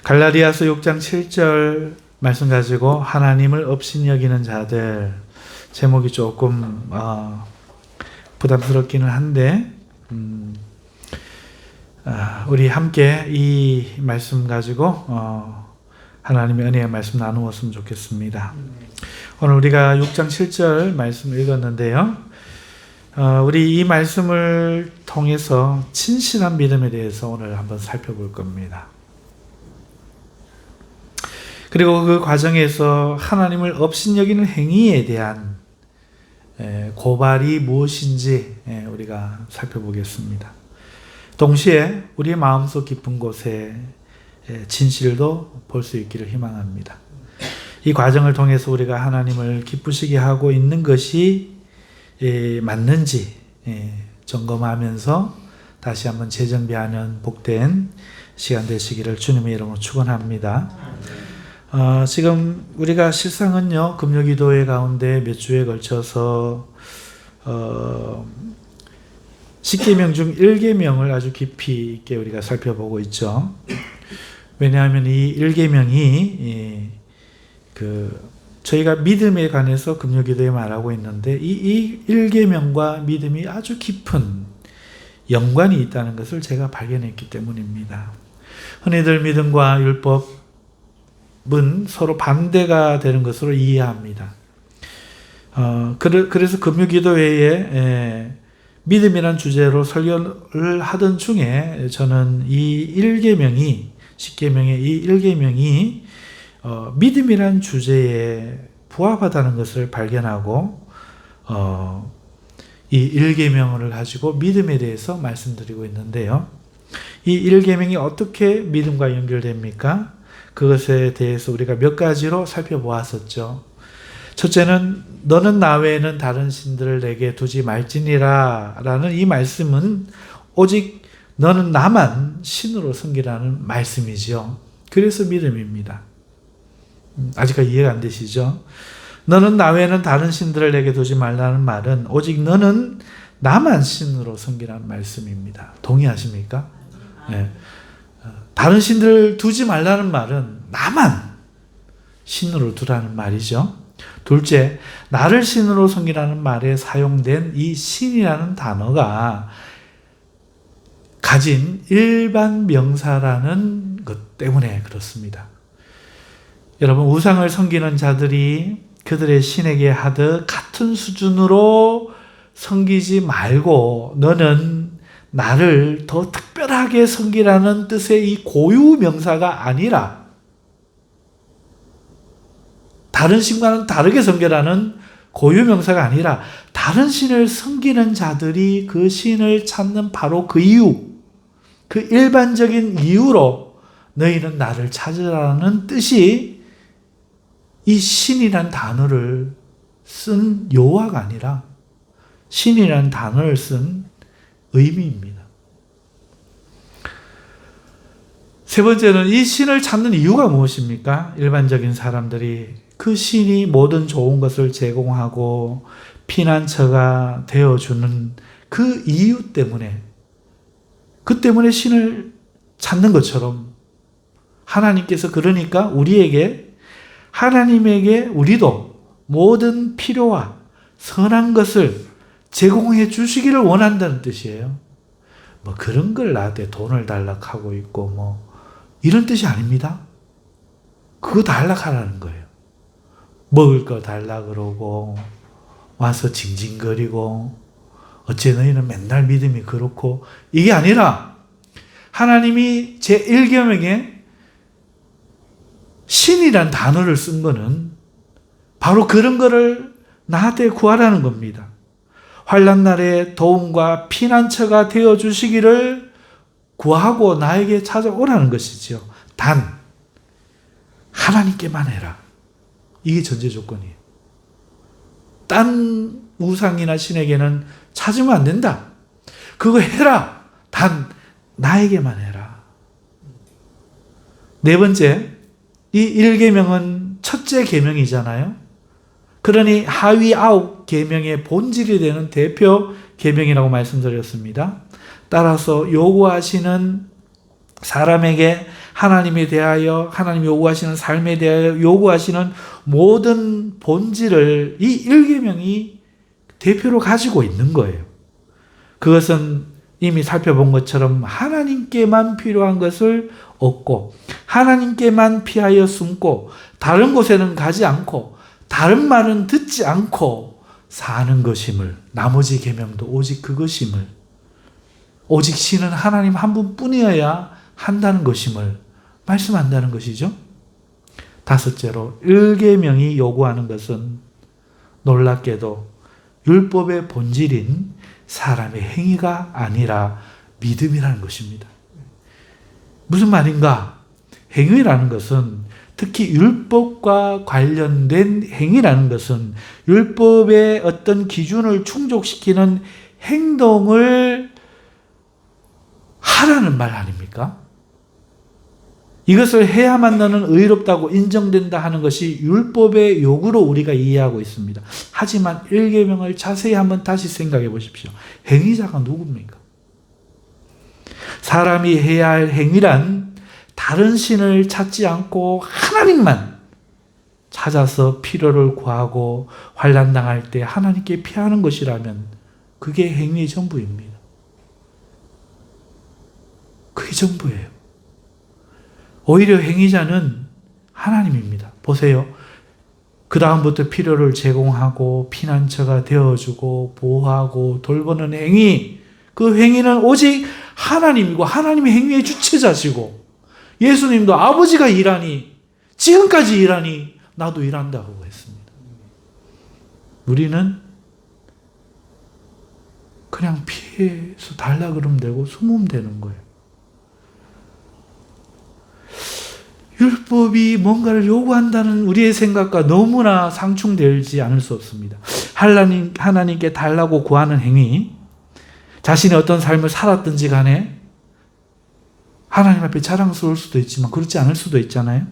갈라디아서 6장 7절 말씀 가지고 하나님을 업신여기는 자들, 제목이 조금 부담스럽기는 한데 우리 함께 이 말씀 가지고 하나님의 은혜의 말씀 나누었으면 좋겠습니다. 오늘 우리가 6장 7절 말씀을 읽었는데요. 우리 이 말씀을 통해서 진실한 믿음에 대해서 오늘 한번 살펴볼 겁니다. 그리고 그 과정에서 하나님을 업신여기는 행위에 대한 고발이 무엇인지 우리가 살펴보겠습니다. 동시에 우리의 마음속 깊은 곳에 진실도 볼 수 있기를 희망합니다. 이 과정을 통해서 우리가 하나님을 기쁘시게 하고 있는 것이 맞는지 점검하면서 다시 한번 재정비하는 복된 시간 되시기를 주님의 이름으로 축원합니다. 지금 우리가 실상은요, 금요기도회 가운데 몇 주에 걸쳐서 10계명 중 1계명을 아주 깊이 있게 우리가 살펴보고 있죠. 왜냐하면 이 1계명이 저희가 믿음에 관해서 금요기도에 말하고 있는데 이 1계명과 믿음이 아주 깊은 연관이 있다는 것을 제가 발견했기 때문입니다. 흔히들 믿음과 율법은 서로 반대가 되는 것으로 이해합니다. 그래서 금요기도회에 믿음이라는 주제로 설교를 하던 중에 저는 이 1계명이 10계명의 이 1계명이 믿음이라는 주제에 부합하다는 것을 발견하고 이 1계명을 가지고 믿음에 대해서 말씀드리고 있는데요. 이 1계명이 어떻게 믿음과 연결됩니까? 그것에 대해서 우리가 몇 가지로 살펴보았었죠. 첫째는 너는 나 외에는 다른 신들을 내게 두지 말지니라 라는 이 말씀은 오직 너는 나만 신으로 섬기라는 말씀이죠. 그래서 믿음입니다. 아직까지 이해가 안 되시죠? 너는 나 외에는 다른 신들을 내게 두지 말라는 말은 오직 너는 나만 신으로 섬기라는 말씀입니다. 동의하십니까? 네. 다른 신들을 두지 말라는 말은 나만 신으로 두라는 말이죠. 둘째, 나를 신으로 섬기라는 말에 사용된 이 신이라는 단어가 가진 일반 명사라는 것 때문에 그렇습니다. 여러분, 우상을 섬기는 자들이 그들의 신에게 하듯 같은 수준으로 섬기지 말고 너는 나를 더 특별하게 섬기라는 뜻의 이 고유 명사가 아니라 다른 신과는 다르게 섬기라는 고유 명사가 아니라 다른 신을 섬기는 자들이 그 신을 찾는 바로 그 이유, 그 일반적인 이유로 너희는 나를 찾으라는 뜻이 이 신이란 단어를 쓴 요하가 아니라 신이란 단어를 쓴 의미입니다. 세 번째는 이 신을 찾는 이유가 무엇입니까? 일반적인 사람들이 그 신이 모든 좋은 것을 제공하고 피난처가 되어주는 그 이유 때문에, 그 때문에 신을 찾는 것처럼 하나님께서 그러니까 하나님에게 우리도 모든 필요와 선한 것을 제공해 주시기를 원한다는 뜻이에요. 그런 걸 나한테 돈을 달라고 있고 이런 뜻이 아닙니다. 그거 달라고 거예요. 먹을 거 달라 그러고 와서 징징거리고 어째 너희는 맨날 믿음이 그렇고, 이게 아니라 하나님이 제1계명에 신이란 단어를 쓴 거는 바로 그런 거를 나한테 구하라는 겁니다. 환난 날에 도움과 피난처가 되어 주시기를 구하고 나에게 찾아오라는 것이죠. 단 하나님께만 해라. 이게 전제 조건이에요. 딴 우상이나 신에게는 찾으면 안 된다. 그거 해라. 단 나에게만 해라. 네 번째, 이 1계명은 첫째 계명이잖아요. 그러니 하위 9계명의 본질이 되는 대표 계명이라고 말씀드렸습니다. 따라서 요구하시는 사람에게 하나님에 대하여, 하나님이 요구하시는 삶에 대하여 요구하시는 모든 본질을 이 1계명이 대표로 가지고 있는 거예요. 그것은 이미 살펴본 것처럼 하나님께만 필요한 것을 얻고, 하나님께만 피하여 숨고, 다른 곳에는 가지 않고, 다른 말은 듣지 않고 사는 것임을, 나머지 계명도 오직 그것임을, 오직 신은 하나님 한 분뿐이어야 한다는 것임을 말씀한다는 것이죠. 다섯째로 1계명이 요구하는 것은 놀랍게도 율법의 본질인 사람의 행위가 아니라 믿음이라는 것입니다. 무슨 말인가? 행위라는 것은, 특히 율법과 관련된 행위라는 것은 율법의 어떤 기준을 충족시키는 행동을 하라는 말 아닙니까? 이것을 해야만 너는 의롭다고 인정된다 하는 것이 율법의 요구로 우리가 이해하고 있습니다. 하지만 1계명을 자세히 한번 다시 생각해 보십시오. 행위자가 누굽니까? 사람이 해야 할 행위란 다른 신을 찾지 않고 하나님만 찾아서 필요를 구하고 환난 당할 때 하나님께 피하는 것이라면 그게 행위의 전부입니다. 그게 전부예요. 오히려 행위자는 하나님입니다. 보세요. 그 다음부터 필요를 제공하고 피난처가 되어주고 보호하고 돌보는 행위, 그 행위는 오직 하나님이고 하나님의 행위의 주체자시고, 예수님도 아버지가 일하니, 지금까지 일하니 나도 일한다고 했습니다. 우리는 그냥 피해서 달라 그러면 되고 숨으면 되는 거예요. 율법이 뭔가를 요구한다는 우리의 생각과 너무나 상충되지 않을 수 없습니다. 하나님께 달라고 구하는 행위, 자신이 어떤 삶을 살았든지 간에 하나님 앞에 자랑스러울 수도 있지만 그렇지 않을 수도 있잖아요.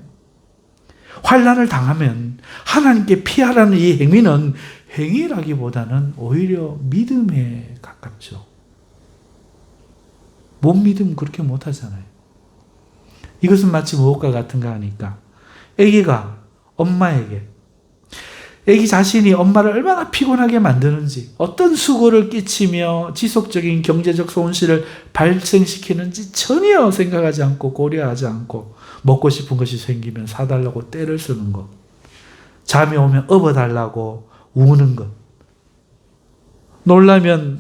환난을 당하면 하나님께 피하라는 이 행위는 행위라기보다는 오히려 믿음에 가깝죠. 못 믿으면 그렇게 못하잖아요. 이것은 마치 무엇과 같은가 하니까, 아기가 엄마에게, 아기 자신이 엄마를 얼마나 피곤하게 만드는지, 어떤 수고를 끼치며 지속적인 경제적 손실을 발생시키는지 전혀 생각하지 않고 고려하지 않고, 먹고 싶은 것이 생기면 사달라고 떼를 쓰는 것, 잠이 오면 업어달라고 우는 것, 놀라면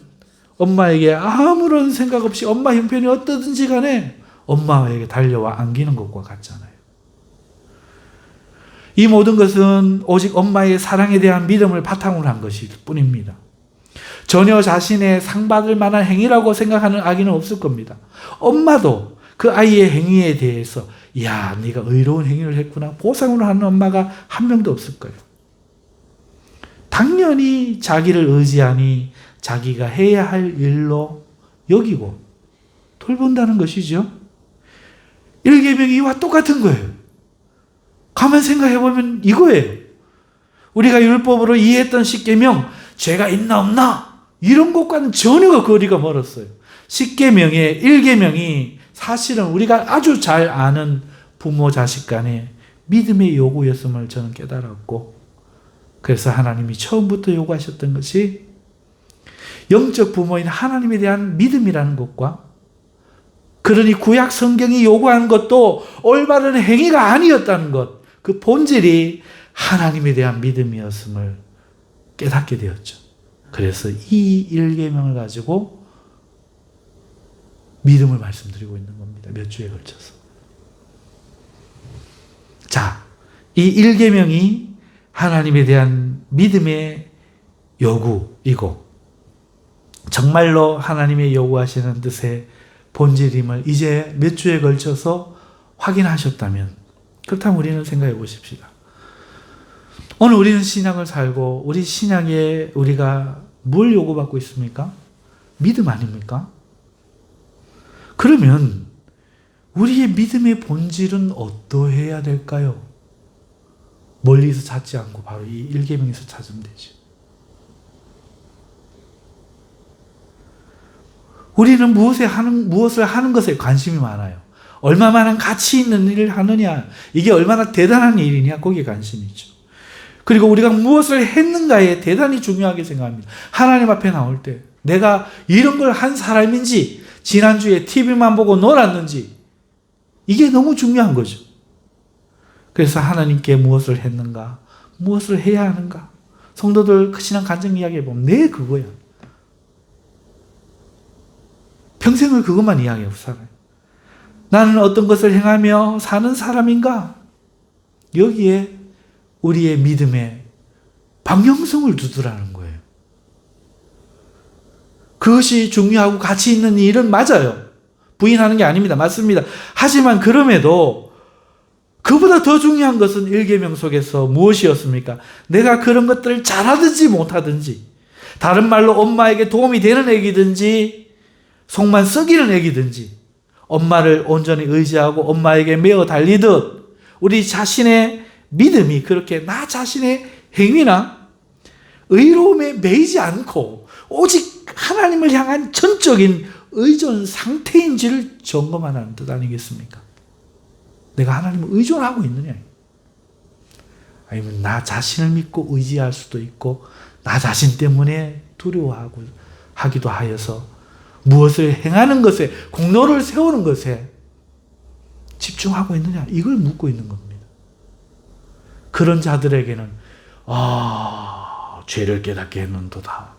엄마에게 아무런 생각 없이 엄마 형편이 어떠든지 간에 엄마에게 달려와 안기는 것과 같잖아요. 이 모든 것은 오직 엄마의 사랑에 대한 믿음을 바탕으로 한 것일 뿐입니다. 전혀 자신의 상받을 만한 행위라고 생각하는 아기는 없을 겁니다. 엄마도 그 아이의 행위에 대해서 야, 네가 의로운 행위를 했구나 보상으로 하는 엄마가 한 명도 없을 거예요. 당연히 자기를 의지하니 자기가 해야 할 일로 여기고 돌본다는 것이죠. 1계명이 이와 똑같은 거예요. 가만 생각해보면 이거예요. 우리가 율법으로 이해했던 10계명, 죄가 있나 없나 이런 것과는 전혀 거리가 멀었어요. 10계명의 1계명이 사실은 우리가 아주 잘 아는 부모 자식 간의 믿음의 요구였음을 저는 깨달았고, 그래서 하나님이 처음부터 요구하셨던 것이 영적 부모인 하나님에 대한 믿음이라는 것과, 그러니 구약 성경이 요구하는 것도 올바른 행위가 아니었다는 것, 그 본질이 하나님에 대한 믿음이었음을 깨닫게 되었죠. 그래서 이 1계명을 가지고 믿음을 말씀드리고 있는 겁니다. 몇 주에 걸쳐서. 자, 이 1계명이 하나님에 대한 믿음의 요구이고 정말로 하나님의 요구하시는 뜻의 본질임을 이제 몇 주에 걸쳐서 확인하셨다면, 그렇다면 우리는 생각해 보십시다. 오늘 우리는 신약을 살고 우리 신약에 우리가 뭘 요구받고 있습니까? 믿음 아닙니까? 그러면 우리의 믿음의 본질은 어떠해야 될까요? 멀리서 찾지 않고 바로 이 1계명에서 찾으면 되죠. 우리는 무엇을 하는 것에 관심이 많아요. 얼마만한 가치 있는 일을 하느냐, 이게 얼마나 대단한 일이냐, 거기에 관심이죠. 그리고 우리가 무엇을 했는가에 대단히 중요하게 생각합니다. 하나님 앞에 나올 때 내가 이런 걸 한 사람인지, 지난주에 TV만 보고 놀았는지, 이게 너무 중요한 거죠. 그래서 하나님께 무엇을 했는가, 무엇을 해야 하는가. 성도들 그 신앙 간증 이야기해 보면 내 그거야. 평생을 그것만 이야기하고 살아요. 나는 어떤 것을 행하며 사는 사람인가? 여기에 우리의 믿음의 방향성을 두드라는 거예요. 그것이 중요하고 가치 있는 일은 맞아요. 부인하는 게 아닙니다. 맞습니다. 하지만 그럼에도 그보다 더 중요한 것은 1계명 속에서 무엇이었습니까? 내가 그런 것들을 잘하든지 못하든지, 다른 말로 엄마에게 도움이 되는 애기든지 속만 썩이는 애기든지 엄마를 온전히 의지하고 엄마에게 매어 달리듯 우리 자신의 믿음이 그렇게 나 자신의 행위나 의로움에 매이지 않고 오직 하나님을 향한 전적인 의존 상태인지를 점검하는 뜻 아니겠습니까? 내가 하나님을 의존하고 있느냐? 아니면 나 자신을 믿고 의지할 수도 있고 나 자신 때문에 두려워하고 하기도 하여서 무엇을 행하는 것에, 공로를 세우는 것에 집중하고 있느냐? 이걸 묻고 있는 겁니다. 그런 자들에게는 죄를 깨닫게 했는도다.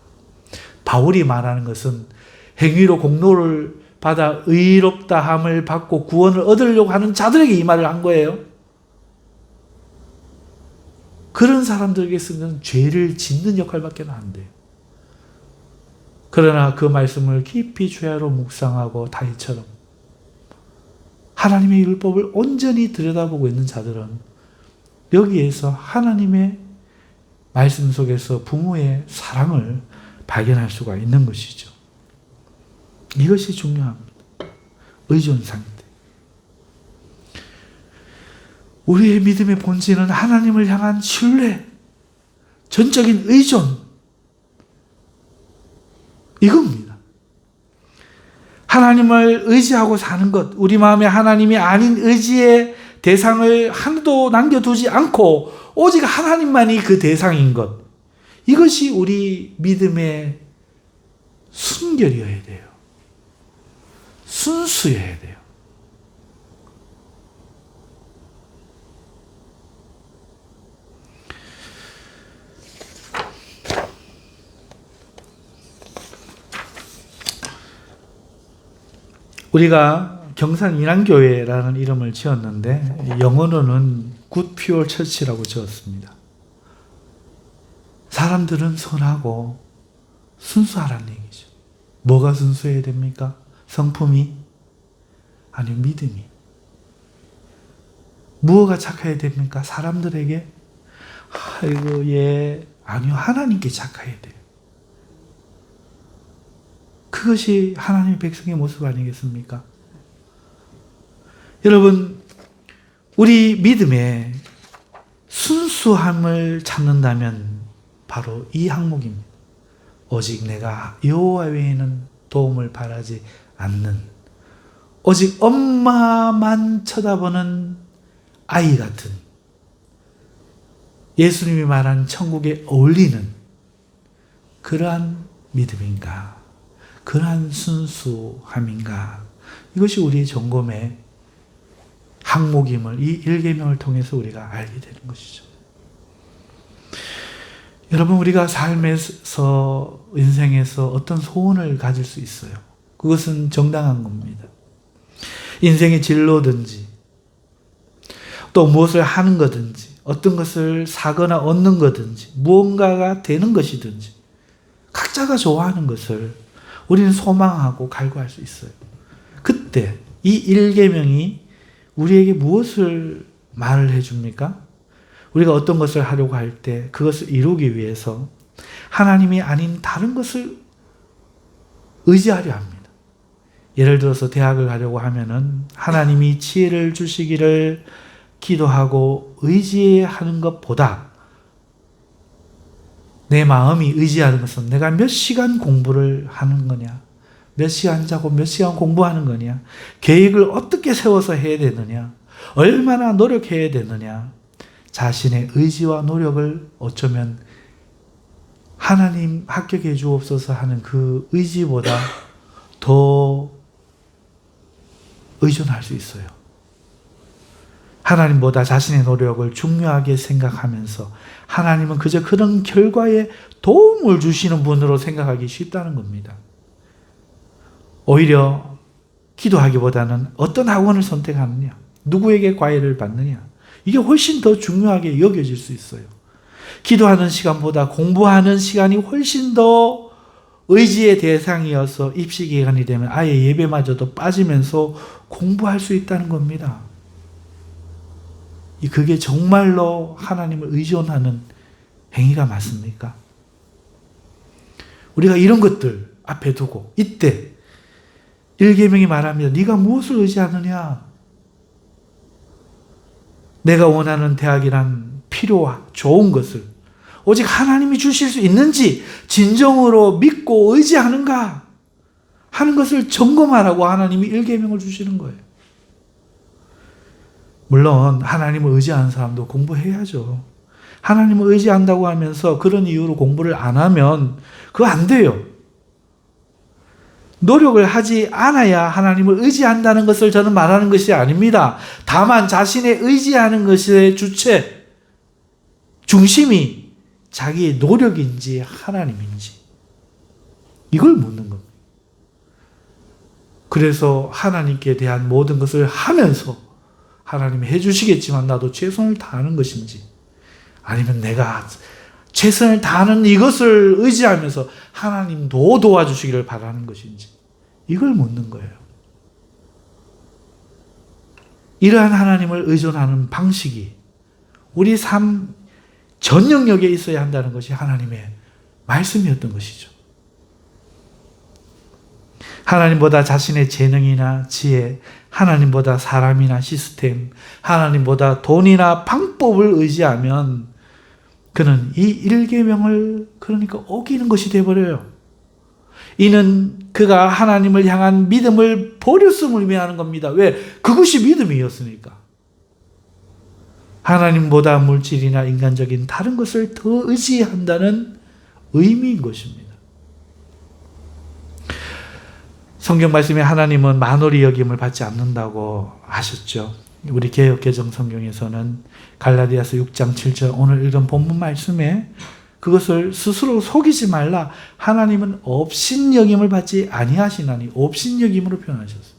바울이 말하는 것은 행위로 공로를 받아 의롭다함을 받고 구원을 얻으려고 하는 자들에게 이 말을 한 거예요. 그런 사람들에게서는 죄를 짓는 역할밖에 안 돼요. 그러나 그 말씀을 깊이 죄로 묵상하고 다윗처럼 하나님의 율법을 온전히 들여다보고 있는 자들은 여기에서 하나님의 말씀 속에서 부모의 사랑을 발견할 수가 있는 것이죠. 이것이 중요합니다. 의존 상태. 우리의 믿음의 본질은 하나님을 향한 신뢰, 전적인 의존, 이겁니다. 하나님을 의지하고 사는 것, 우리 마음에 하나님이 아닌 의지의 대상을 하나도 남겨두지 않고 오직 하나님만이 그 대상인 것, 이것이 우리 믿음의 순결이어야 돼요. 순수해야 돼요. 우리가 경산 인안교회라는 이름을 지었는데 영어로는 Good Pure Church라고 지었습니다. 사람들은 선하고 순수하라는 얘기죠. 뭐가 순수해야 됩니까? 성품이? 아니요, 믿음이. 무엇가 착해야 됩니까? 사람들에게? 아이고, 아니요, 하나님께 착해야 돼요. 그것이 하나님의 백성의 모습 아니겠습니까? 여러분, 우리 믿음의 순수함을 찾는다면 바로 이 항목입니다. 오직 내가 여호와 외에는 도움을 바라지 않는, 오직 엄마만 쳐다보는 아이 같은, 예수님이 말한 천국에 어울리는 그러한 믿음인가? 그러한 순수함인가? 이것이 우리의 점검의 항목임을 이 1계명을 통해서 우리가 알게 되는 것이죠. 여러분, 우리가 삶에서, 인생에서 어떤 소원을 가질 수 있어요. 그것은 정당한 겁니다. 인생의 진로든지 또 무엇을 하는 거든지 어떤 것을 사거나 얻는 거든지 무언가가 되는 것이든지 각자가 좋아하는 것을 우리는 소망하고 갈구할 수 있어요. 그때 이 1계명이 우리에게 무엇을 말을 해줍니까? 우리가 어떤 것을 하려고 할 때 그것을 이루기 위해서 하나님이 아닌 다른 것을 의지하려 합니다. 예를 들어서 대학을 가려고 하면은 하나님이 지혜를 주시기를 기도하고 의지하는 것보다 내 마음이 의지하는 것은 내가 몇 시간 공부를 하는 거냐, 몇 시간 자고 몇 시간 공부하는 거냐? 계획을 어떻게 세워서 해야 되느냐? 얼마나 노력해야 되느냐? 자신의 의지와 노력을 어쩌면 하나님 합격해 주옵소서 하는 그 의지보다 더 의존할 수 있어요. 하나님보다 자신의 노력을 중요하게 생각하면서 하나님은 그저 그런 결과에 도움을 주시는 분으로 생각하기 쉽다는 겁니다. 오히려 기도하기보다는 어떤 학원을 선택하느냐, 누구에게 과외를 받느냐, 이게 훨씬 더 중요하게 여겨질 수 있어요. 기도하는 시간보다 공부하는 시간이 훨씬 더 의지의 대상이어서 입시 기간이 되면 아예 예배마저도 빠지면서 공부할 수 있다는 겁니다. 그게 정말로 하나님을 의존하는 행위가 맞습니까? 우리가 이런 것들 앞에 두고 이때 1계명이 말합니다. 네가 무엇을 의지하느냐? 내가 원하는 대학이란 필요와 좋은 것을 오직 하나님이 주실 수 있는지 진정으로 믿고 의지하는가 하는 것을 점검하라고 하나님이 1계명을 주시는 거예요. 물론 하나님을 의지하는 사람도 공부해야죠. 하나님을 의지한다고 하면서 그런 이유로 공부를 안 하면 그거 안 돼요. 노력을 하지 않아야 하나님을 의지한다는 것을 저는 말하는 것이 아닙니다. 다만 자신의 의지하는 것의 주체, 중심이 자기의 노력인지 하나님인지 이걸 묻는 겁니다. 그래서 하나님께 대한 모든 것을 하면서 하나님이 해주시겠지만 나도 최선을 다하는 것인지, 아니면 내가 최선을 다하는 이것을 의지하면서 하나님도 도와주시기를 바라는 것인지, 이걸 묻는 거예요. 이러한 하나님을 의존하는 방식이 우리 삶 전 영역에 있어야 한다는 것이 하나님의 말씀이었던 것이죠. 하나님보다 자신의 재능이나 지혜, 하나님보다 사람이나 시스템, 하나님보다 돈이나 방법을 의지하면 그는 이 1계명을 그러니까 어기는 것이 되어버려요. 이는 그가 하나님을 향한 믿음을 버렸음을 의미하는 겁니다. 왜? 그것이 믿음이었으니까. 하나님보다 물질이나 인간적인 다른 것을 더 의지한다는 의미인 것입니다. 성경 말씀에 하나님은 만홀히 여김을 받지 않는다고 하셨죠. 우리 개역개정 성경에서는 갈라디아서 6장 7절 오늘 읽은 본문 말씀에 그것을 스스로 속이지 말라. 하나님은 업신여김을 받지 아니하시나니, 업신여김으로 표현하셨어요.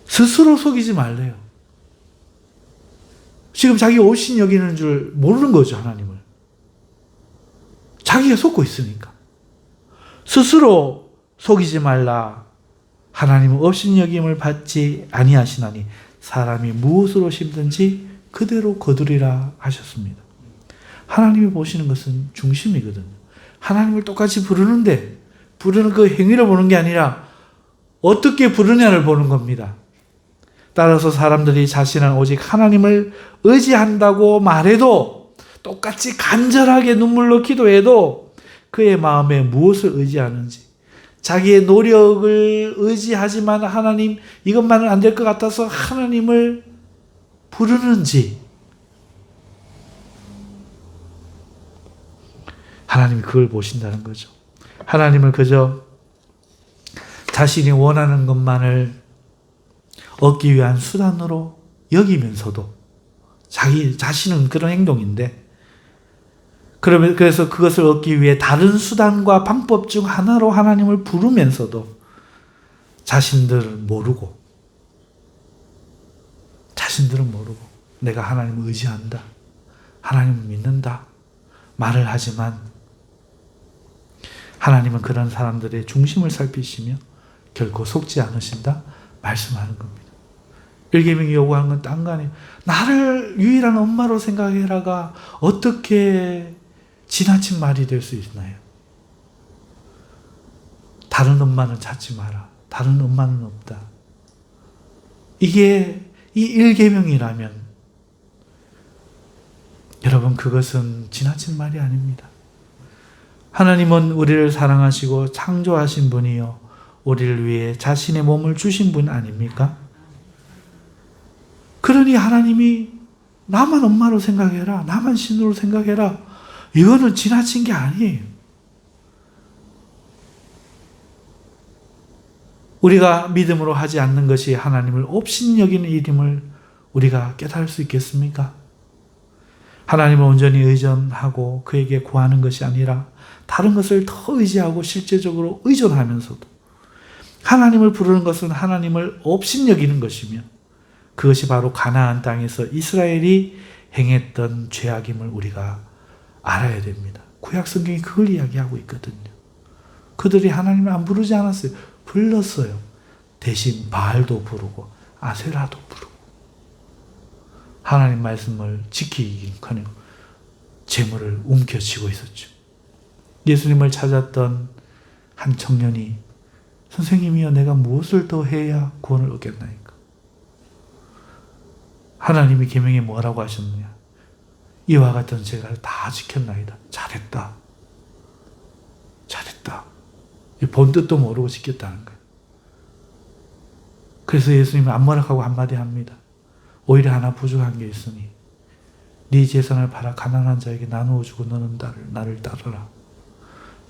스스로 속이지 말래요. 지금 자기가 업신여기는 줄 모르는 거죠, 하나님을. 자기가 속고 있으니까. 스스로 속이지 말라. 하나님은 업신여김을 받지 아니하시나니 사람이 무엇으로 심든지 그대로 거두리라 하셨습니다. 하나님이 보시는 것은 중심이거든요. 하나님을 똑같이 부르는데 부르는 그 행위를 보는 게 아니라 어떻게 부르냐를 보는 겁니다. 따라서 사람들이 자신은 오직 하나님을 의지한다고 말해도, 똑같이 간절하게 눈물로 기도해도 그의 마음에 무엇을 의지하는지, 자기의 노력을 의지하지만 하나님 이것만은 안 될 것 같아서 하나님을 부르는지, 하나님이 그걸 보신다는 거죠. 하나님을 그저 자신이 원하는 것만을 얻기 위한 수단으로 여기면서도, 자신은 그런 행동인데, 그래서 그것을 얻기 위해 다른 수단과 방법 중 하나로 하나님을 부르면서도 자신들은 모르고 내가 하나님을 의지한다, 하나님을 믿는다 말을 하지만 하나님은 그런 사람들의 중심을 살피시며 결코 속지 않으신다 말씀하는 겁니다. 1계명이 요구하는 건 딴 거 아니에요. 나를 유일한 엄마로 생각해라가 어떻게 지나친 말이 될 수 있나요? 다른 엄마는 찾지 마라. 다른 엄마는 없다. 이게 이 1계명이라면 여러분, 그것은 지나친 말이 아닙니다. 하나님은 우리를 사랑하시고 창조하신 분이요 우리를 위해 자신의 몸을 주신 분 아닙니까? 그러니 하나님이 나만 엄마로 생각해라, 나만 신으로 생각해라, 이거는 지나친 게 아니에요. 우리가 믿음으로 하지 않는 것이 하나님을 업신여기는 일임을 우리가 깨달을 수 있겠습니까? 하나님을 온전히 의존하고 그에게 구하는 것이 아니라 다른 것을 더 의지하고 실제적으로 의존하면서도 하나님을 부르는 것은 하나님을 업신여기는 것이며 그것이 바로 가나안 땅에서 이스라엘이 행했던 죄악임을 우리가 알아야 됩니다. 구약 성경이 그걸 이야기하고 있거든요. 그들이 하나님을 안 부르지 않았어요. 불렀어요. 대신 바알도 부르고 아세라도 부르고 하나님 말씀을 지키기는커녕 재물을 움켜쥐고 있었죠. 예수님을 찾았던 한 청년이 선생님이여 내가 무엇을 더 해야 구원을 얻겠나이까? 하나님이 계명에 뭐라고 하셨느냐? 이와 같은 죄를 다 지켰나이다. 잘했다. 잘했다. 본 뜻도 모르고 지켰다는 거예요. 그래서 예수님은 안 뭐라고 한마디 합니다. 오히려 하나 부족한 게 있으니 네 재산을 팔아 가난한 자에게 나누어 주고 너는 나를 따르라.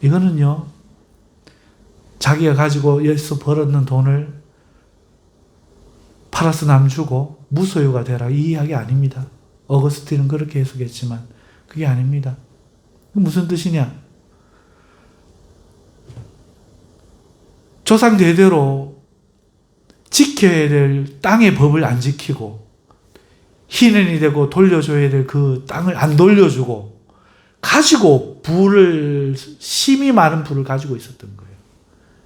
이거는요, 자기가 가지고 여기서 벌었는 돈을 팔아서 남 주고 무소유가 되라, 이 이야기 아닙니다. 어거스틴은 그렇게 해석했지만 그게 아닙니다. 무슨 뜻이냐? 조상 대대로 지켜야 될 땅의 법을 안 지키고 희년이 되고 돌려줘야 될 그 땅을 안 돌려주고 가지고 심이 많은 부를 가지고 있었던 거예요.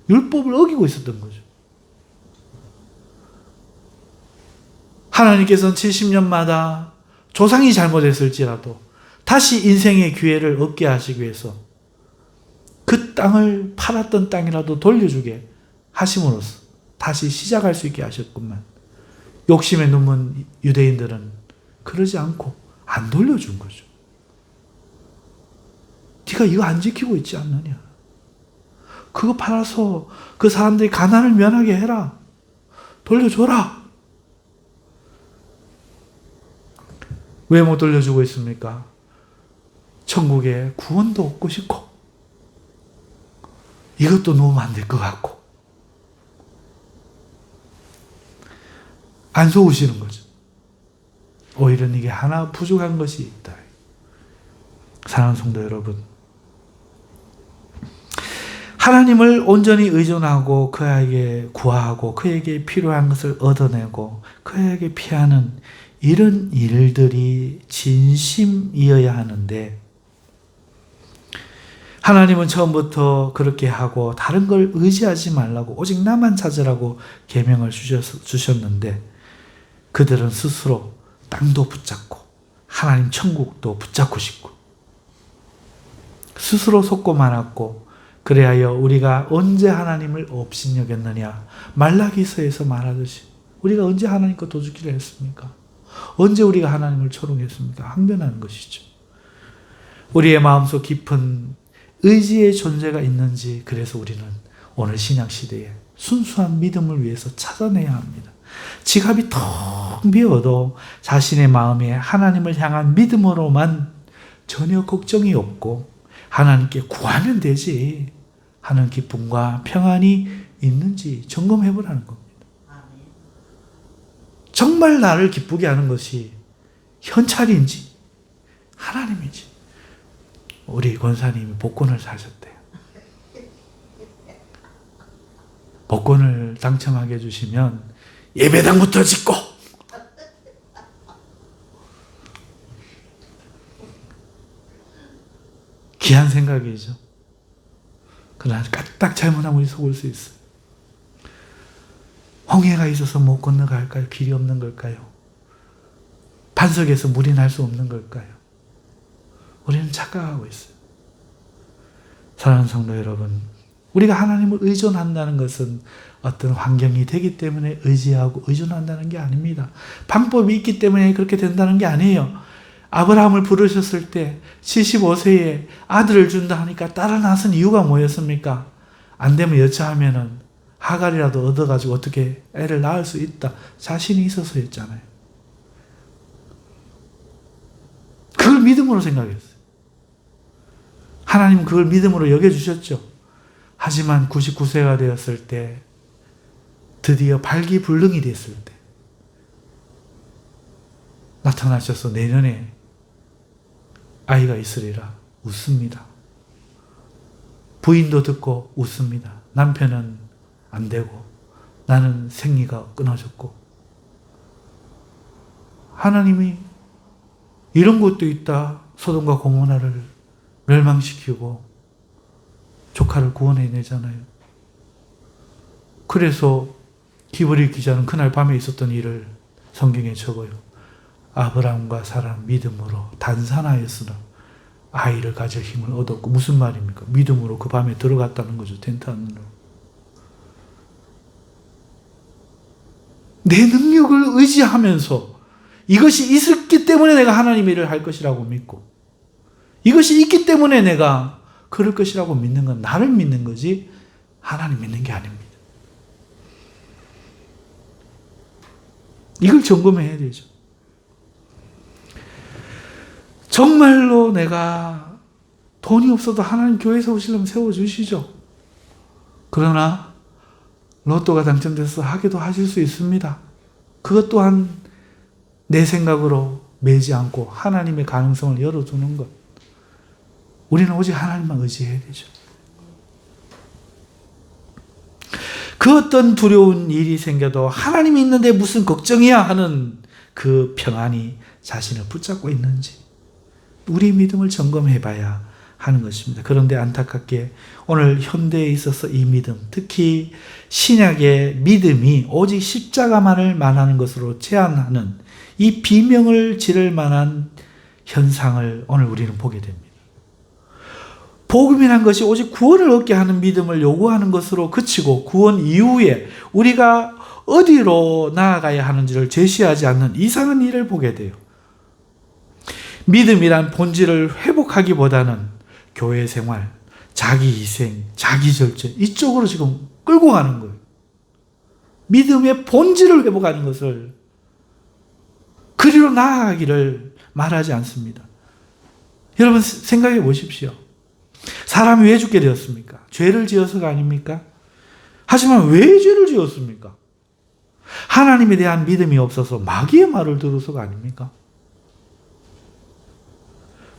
율법을 어기고 있었던 거죠. 하나님께서는 70년마다 조상이 잘못했을지라도 다시 인생의 기회를 얻게 하시기 위해서 그 땅을 팔았던 땅이라도 돌려주게 하심으로써 다시 시작할 수 있게 하셨구만. 욕심에 num은 유대인들은 그러지 않고 안 돌려준 거죠. 네가 이거 안 지키고 있지 않느냐? 그거 팔아서 그 사람들이 가난을 면하게 해라. 돌려줘라. 왜 못 돌려주고 있습니까? 천국에 구원도 얻고 싶고 이것도 놓으면 안 될 것 같고 안 속으시는 거죠. 오히려 이게 하나 부족한 것이 있다. 사랑하는 성도 여러분, 하나님을 온전히 의존하고 그에게 구하고 그에게 필요한 것을 얻어내고 그에게 피하는 이런 일들이 진심이어야 하는데 하나님은 처음부터 그렇게 하고 다른 걸 의지하지 말라고 오직 나만 찾으라고 계명을 주셨는데 그들은 스스로 땅도 붙잡고 하나님 천국도 붙잡고 싶고 스스로 속고 말았고 그래하여 우리가 언제 하나님을 업신여겼느냐? 말라기서에서 말하듯이 우리가 언제 하나님 거 도둑질을 했습니까? 언제 우리가 하나님을 초롱했습니까? 항변하는 것이죠. 우리의 마음속 깊은 의지의 존재가 있는지 그래서 우리는 오늘 신약시대에 순수한 믿음을 위해서 찾아내야 합니다. 지갑이 텅 비어도 자신의 마음에 하나님을 향한 믿음으로만 전혀 걱정이 없고 하나님께 구하면 되지 하는 기쁨과 평안이 있는지 점검해보라는 겁니다. 정말 나를 기쁘게 하는 것이 현찰인지 하나님인지. 우리 권사님이 복권을 사셨대요. 복권을 당첨하게 해주시면 예배당부터 짓고 귀한 생각이죠. 그러나 까딱 잘못하면 우리 속을 수 있어요. 홍해가 있어서 못 건너갈까요? 길이 없는 걸까요? 반석에서 물이 날 수 없는 걸까요? 우리는 착각하고 있어요. 사랑하는 성도 여러분, 우리가 하나님을 의존한다는 것은 어떤 환경이 되기 때문에 의지하고 의존한다는 게 아닙니다. 방법이 있기 때문에 그렇게 된다는 게 아니에요. 아브라함을 부르셨을 때 75세에 아들을 준다 하니까 따라 나선 이유가 뭐였습니까? 안 되면 여차하면은 하갈이라도 얻어가지고 어떻게 애를 낳을 수 있다. 자신이 있어서였잖아요. 그걸 믿음으로 생각했어요. 하나님은 그걸 믿음으로 여겨주셨죠. 하지만 99세가 되었을 때, 드디어 발기불능이 됐을 때 나타나셔서 내년에 아이가 있으리라 웃습니다. 부인도 듣고 웃습니다. 남편은 안 되고 나는 생리가 끊어졌고. 하나님이 이런 것도 있다. 소돔과 고모라를 멸망시키고 조카를 구원해내잖아요. 그래서 히브리 기자는 그날 밤에 있었던 일을 성경에 적어요. 아브라함과 사라 믿음으로 단산하였으나 아이를 가질 힘을 얻었고. 무슨 말입니까? 믿음으로 그 밤에 들어갔다는 거죠. 텐트 안으로. 내 능력을 의지하면서 이것이 있었기 때문에 내가 하나님의 일을 할 것이라고 믿고, 이것이 있기 때문에 내가 그럴 것이라고 믿는 건 나를 믿는 거지 하나님 믿는 게 아닙니다. 이걸 점검해야 되죠. 정말로 내가 돈이 없어도 하나님 교회 세우시려면 세워주시죠. 그러나 로또가 당첨돼서 하기도 하실 수 있습니다. 그것 또한 내 생각으로 매지 않고 하나님의 가능성을 열어두는 것. 우리는 오직 하나님만 의지해야 되죠. 그 어떤 두려운 일이 생겨도 하나님이 있는데 무슨 걱정이야 하는 그 평안이 자신을 붙잡고 있는지 우리 믿음을 점검해 봐야 하는 것입니다. 그런데 안타깝게 오늘 현대에 있어서 이 믿음, 특히 신약의 믿음이 오직 십자가만을 말하는 것으로 제한하는 이 비명을 지를 만한 현상을 오늘 우리는 보게 됩니다. 복음이란 것이 오직 구원을 얻게 하는 믿음을 요구하는 것으로 그치고 구원 이후에 우리가 어디로 나아가야 하는지를 제시하지 않는 이상한 일을 보게 돼요. 믿음이란 본질을 회복하기보다는 교회 생활, 자기 희생, 자기 절제 이쪽으로 지금 끌고 가는 거예요. 믿음의 본질을 회복하는 것을 그리로 나아가기를 말하지 않습니다. 여러분 생각해 보십시오. 사람이 왜 죽게 되었습니까? 죄를 지어서가 아닙니까? 하지만 왜 죄를 지었습니까? 하나님에 대한 믿음이 없어서 마귀의 말을 들어서가 아닙니까?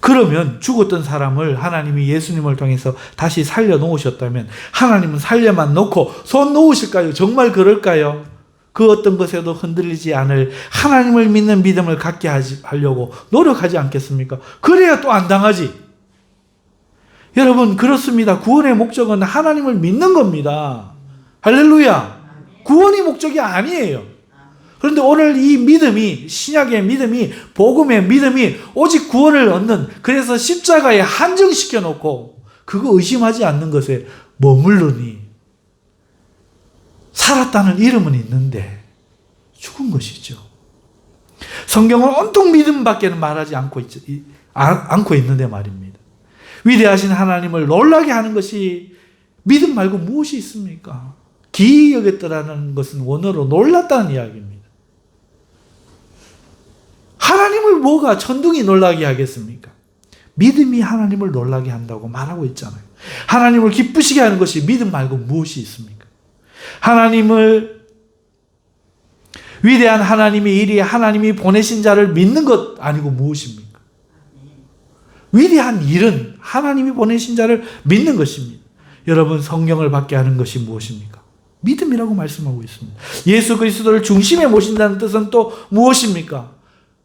그러면 죽었던 사람을 하나님이 예수님을 통해서 다시 살려놓으셨다면 하나님은 살려만 놓고 손 놓으실까요? 정말 그럴까요? 그 어떤 것에도 흔들리지 않을 하나님을 믿는 믿음을 갖게 하려고 노력하지 않겠습니까? 그래야 또 안 당하지. 여러분 그렇습니다. 구원의 목적은 하나님을 믿는 겁니다. 할렐루야. 구원이 목적이 아니에요. 그런데 오늘 이 믿음이, 신약의 믿음이, 복음의 믿음이 오직 구원을 얻는, 그래서 십자가에 한정시켜 놓고 그거 의심하지 않는 것에 머무르니 살았다는 이름은 있는데 죽은 것이죠. 성경은 온통 믿음밖에는 말하지 않고 있는데 말입니다. 위대하신 하나님을 놀라게 하는 것이 믿음 말고 무엇이 있습니까? 기이 여겼더라는 것은 원어로 놀랐다는 이야기입니다. 하나님을 뭐가 천둥이 놀라게 하겠습니까? 믿음이 하나님을 놀라게 한다고 말하고 있잖아요. 하나님을 기쁘시게 하는 것이 믿음 말고 무엇이 있습니까? 하나님을, 위대한 하나님의 일이 하나님이 보내신 자를 믿는 것 아니고 무엇입니까? 위대한 일은 하나님이 보내신 자를 믿는 것입니다. 여러분 성령을 받게 하는 것이 무엇입니까? 믿음이라고 말씀하고 있습니다. 예수 그리스도를 중심에 모신다는 뜻은 또 무엇입니까?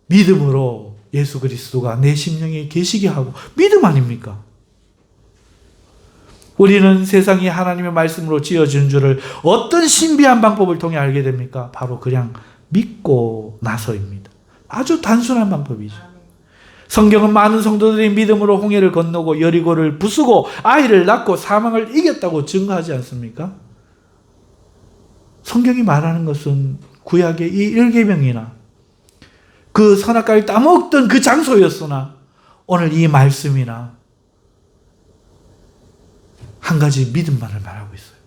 믿음으로 예수 그리스도가 내 심령에 계시게 하고, 믿음 아닙니까? 우리는 세상이 하나님의 말씀으로 지어준 줄을 어떤 신비한 방법을 통해 알게 됩니까? 바로 그냥 믿고 나서입니다. 아주 단순한 방법이죠. 성경은 많은 성도들이 믿음으로 홍해를 건너고 여리고를 부수고 아이를 낳고 사망을 이겼다고 증거하지 않습니까? 성경이 말하는 것은 구약의 이 1계명이나 그 선악과를 따먹던 그 장소였으나 오늘 이 말씀이나 한 가지 믿음만을 말하고 있어요.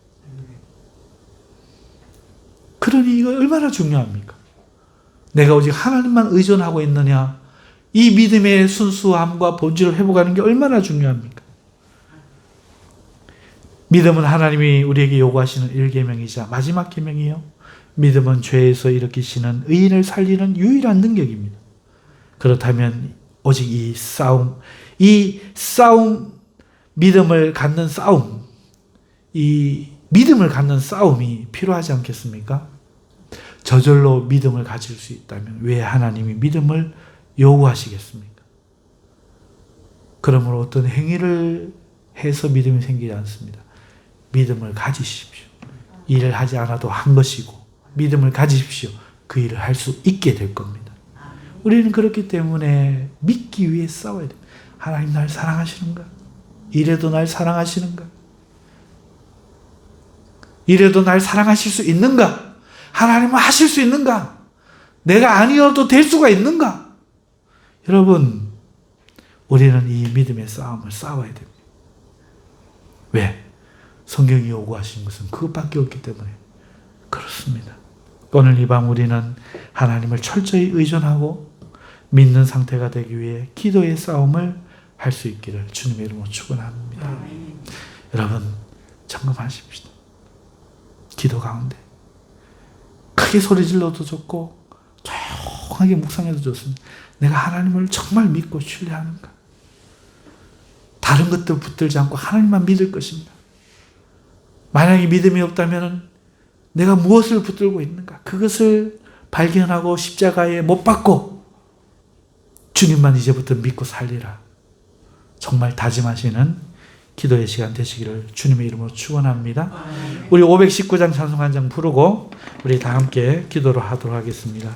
그러니 이거 얼마나 중요합니까? 내가 오직 하나님만 의존하고 있느냐? 이 믿음의 순수함과 본질을 회복하는 게 얼마나 중요합니까? 믿음은 하나님이 우리에게 요구하시는 1계명이자 마지막 계명이요. 믿음은 죄에서 일으키시는 의인을 살리는 유일한 능력입니다. 그렇다면 오직 이 싸움, 믿음을 갖는 싸움, 이 믿음을 갖는 싸움이 필요하지 않겠습니까? 저절로 믿음을 가질 수 있다면 왜 하나님이 믿음을 요구하시겠습니까? 그러므로 어떤 행위를 해서 믿음이 생기지 않습니다. 믿음을 가지십시오. 일을 하지 않아도 한 것이고 믿음을 가지십시오. 그 일을 할 수 있게 될 겁니다. 우리는 그렇기 때문에 믿기 위해 싸워야 돼요. 하나님 날 사랑하시는가? 이래도 날 사랑하시는가? 이래도 날 사랑하실 수 있는가? 하나님은 하실 수 있는가? 내가 아니어도 될 수가 있는가? 여러분, 우리는 이 믿음의 싸움을 싸워야 됩니다. 왜? 성경이 요구하신 것은 그것밖에 없기 때문에 그렇습니다. 오늘 이 밤 우리는 하나님을 철저히 의존하고 믿는 상태가 되기 위해 기도의 싸움을 할 수 있기를 주님의 이름으로 축원합니다. 여러분, 점검하십시다. 기도 가운데 크게 소리 질러도 좋고 조용하게 묵상해도 좋습니다. 내가 하나님을 정말 믿고 신뢰하는가? 다른 것들 붙들지 않고 하나님만 믿을 것입니다. 만약에 믿음이 없다면 내가 무엇을 붙들고 있는가? 그것을 발견하고 십자가에 못 박고 주님만 이제부터 믿고 살리라. 정말 다짐하시는 기도의 시간 되시기를 주님의 이름으로 축원합니다. 우리 519장 찬송 한 장 부르고 우리 다 함께 기도를 하도록 하겠습니다.